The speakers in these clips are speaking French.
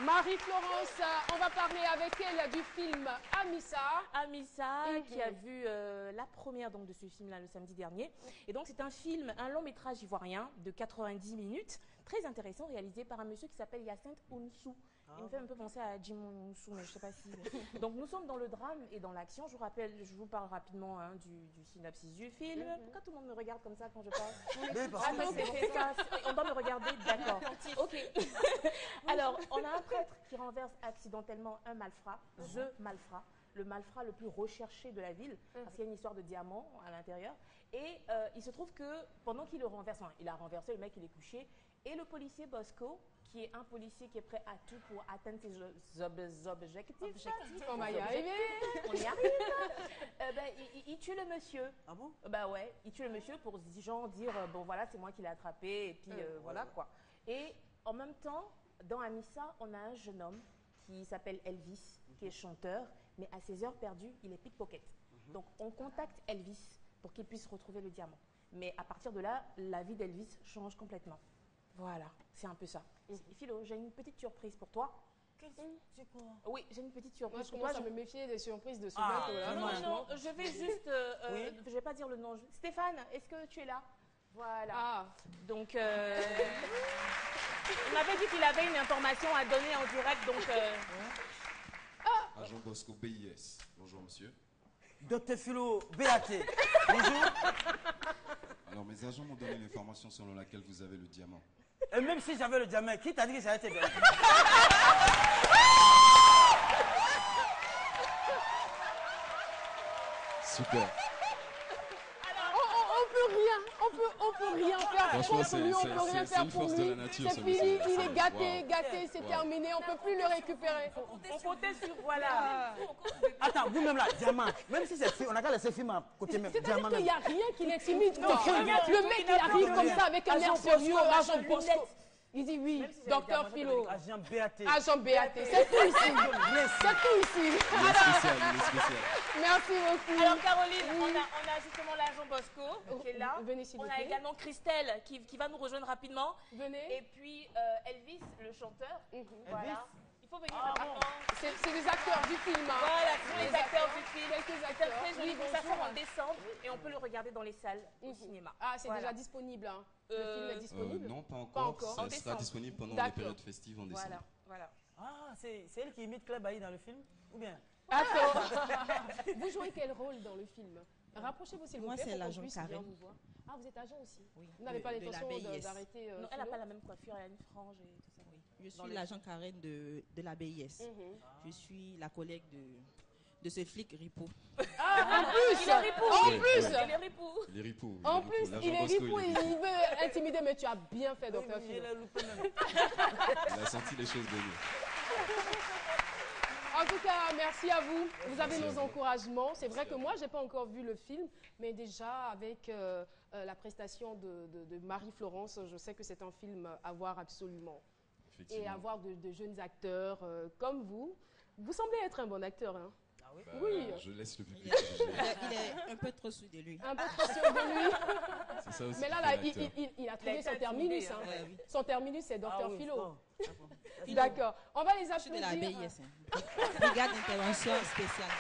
Marie-Florence, on va parler avec elle du film Amissa. Amissa, qui a vu la première donc, de ce film-là le samedi dernier. Et donc c'est un film, un long métrage ivoirien de 90 minutes, très intéressant, réalisé par un monsieur qui s'appelle Hyacinthe Ounsou. Il me fait un peu penser à Jim Ounsou, mais je ne sais pas si... Donc nous sommes dans le drame et dans l'action. Je vous rappelle, je vous parle rapidement du synopsis du film. Pourquoi tout le monde me regarde comme ça quand je parle? On doit me regarder, d'accord. Ok. Alors, on a un prêtre qui renverse accidentellement un malfrat, le malfrat le plus recherché de la ville, parce qu'il y a une histoire de diamant à l'intérieur. Et il se trouve que pendant qu'il le renverse, il a renversé, le mec il est couché, et le policier Bosco, qui est un policier qui est prêt à tout pour atteindre ses objectifs. On va y arriver. On y arrive. Il tue le monsieur. Ah bon? Bah ouais, il tue le monsieur pour genre dire bon voilà, c'est moi qui l'ai attrapé et puis voilà quoi. Et en même temps, dans Amissa, on a un jeune homme qui s'appelle Elvis, qui est chanteur, mais à ses heures perdues, il est pickpocket. Donc on contacte Elvis pour qu'il puisse retrouver le diamant. Mais à partir de là, la vie d'Elvis change complètement. Voilà, c'est un peu ça. Philo, j'ai une petite surprise pour toi. C'est quoi? Oui, j'ai une petite surprise. Moi, je pour commence toi. à me méfier des surprises de ce bateau-là. Non, je vais juste... je vais pas dire le nom. Stéphane, est-ce que tu es là? Voilà. Ah. Donc, il m'avait dit qu'il avait une information à donner en direct, donc... Agent Bosco BIS. Bonjour, monsieur. Docteur Philo, BAT. Bonjour. Alors, mes agents m'ont donné l'information selon laquelle vous avez le diamant. Et même si j'avais le diamant, qui t'a dit que j'avais été belle? Super. On peut rien faire Franchement, contre lui, on peut rien c'est faire une pour force de lui. la nature, C'est ce fini, monsieur. il est gâté, Wow. gâté, c'est terminé, on peut plus le récupérer. On comptait sur... Voilà. Attends, vous-même là, diamant. Même si c'est on a qu'à laisser film à côté même. C'est-à-dire Diamant. qu'il n'y a rien qui l'intimide. Non, Le mec, il arrive comme ça avec un air sérieux, agent Bosco. lunettes. Il dit oui, Même si c'est docteur un Philo, Agent BAT. agent BAT, c'est tout ici. C'est tout ici. Il est spécial, il est spécial. Merci beaucoup. Alors Caroline, on a justement l'agent Bosco qui est là. Venez, s'il vous On a plaît. également Christelle qui va nous rejoindre rapidement. Venez. Et puis Elvis, le chanteur. Voilà. Elvis? Il faut venir rapidement. C'est les acteurs du film. hein. Voilà, ce sont les acteurs du film. Quelques C'est un acteurs. très joli Oui, film. Ça bonjour. sort en décembre et on peut le regarder dans les salles au cinéma. Ah, c'est Voilà. déjà disponible. Hein. Le film est disponible. Non, pas encore. Pas encore. En Ça sera décembre. disponible pendant les D'accord. périodes festives en décembre. Voilà. Ah, c'est elle qui imite Claire Bailly dans le film? Ou bien? Attends. Vous jouez quel rôle dans le film? Rapprochez-vous s'il vous plaît. Moi, c'est pour qu'on l'agent puisse bien Karen. vous voir. Ah, vous êtes agent aussi? Oui. Vous n'avez pas de l'intention la BIS. d'arrêter Non, elle n'a Philo? pas la même coiffure, elle a une frange et tout ça. Oui. Je suis l'agent Karen de la BIS. Je suis la collègue de ce flic Ripo. Ah, en plus! Il est ripou. En Oui, plus! oui. Il est ripou. Il est ripou. En plus, L'agent il est Bosco, ripou et il est ripou. il veut intimider, mais tu as bien fait, docteur Oui, Philo. il a loupé même. Il a senti les choses venir. En tout cas, merci à vous. Vous avez Merci à nos vous. encouragements. C'est vrai Merci que à moi, je n'ai pas encore vu le film, mais déjà avec la prestation de Marie-Florence, je sais que c'est un film à voir absolument. Effectivement. Et avoir de jeunes acteurs comme vous. Vous semblez être un bon acteur. Hein? Ah oui? Bah, Oui. Je laisse le Il public est, juger. il est un peu trop sûr de lui. Un peu trop sûr de lui. C'est ça aussi. Mais là, qui là fait l'acteur. il a Il a trouvé été son terminus. intimidé, Hein. Ouais, oui. Son terminus, c'est docteur Ah oui, Philo. bon. D'accord. On va les Je suis de la applaudir. BIS. Hein. Brigade d'intervention spéciale.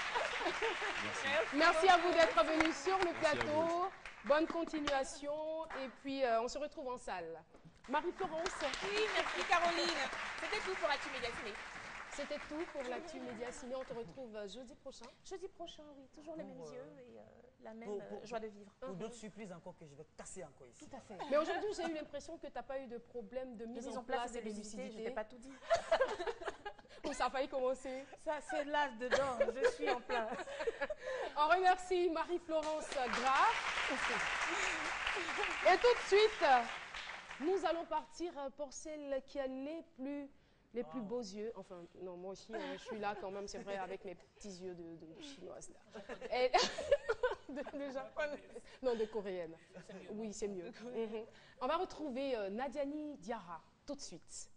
Merci. Merci à vous d'être venus sur le Merci à plateau. Bonne continuation. Et puis, on se retrouve en salle. Marie-Florence, Oui, merci Caroline. C'était tout pour Actu Média Ciné. c'était tout pour l'actu Média Ciné. On te retrouve jeudi prochain. Jeudi prochain, oui, toujours les mêmes yeux et la même pour- joie de vivre. Pour d'autres surprises encore que je vais casser encore ici. Tout à fait. Mais aujourd'hui, j'ai eu l'impression que tu n'as pas eu de problème de mise en place et de lucidité, je lucidité. t'ai pas tout dit. Ou ça a failli commencer. Ça, c'est là dedans, je suis en plein. On remercie Marie-Florence Graff. Et tout de suite, nous allons partir pour celle qui a les plus beaux yeux. Enfin, non, moi aussi, je suis là quand même, c'est vrai, avec mes petits yeux de chinoise. Là. Et de japonaise. Non, de coréenne. Oui, c'est mieux. On va retrouver Nadiani Diarra tout de suite.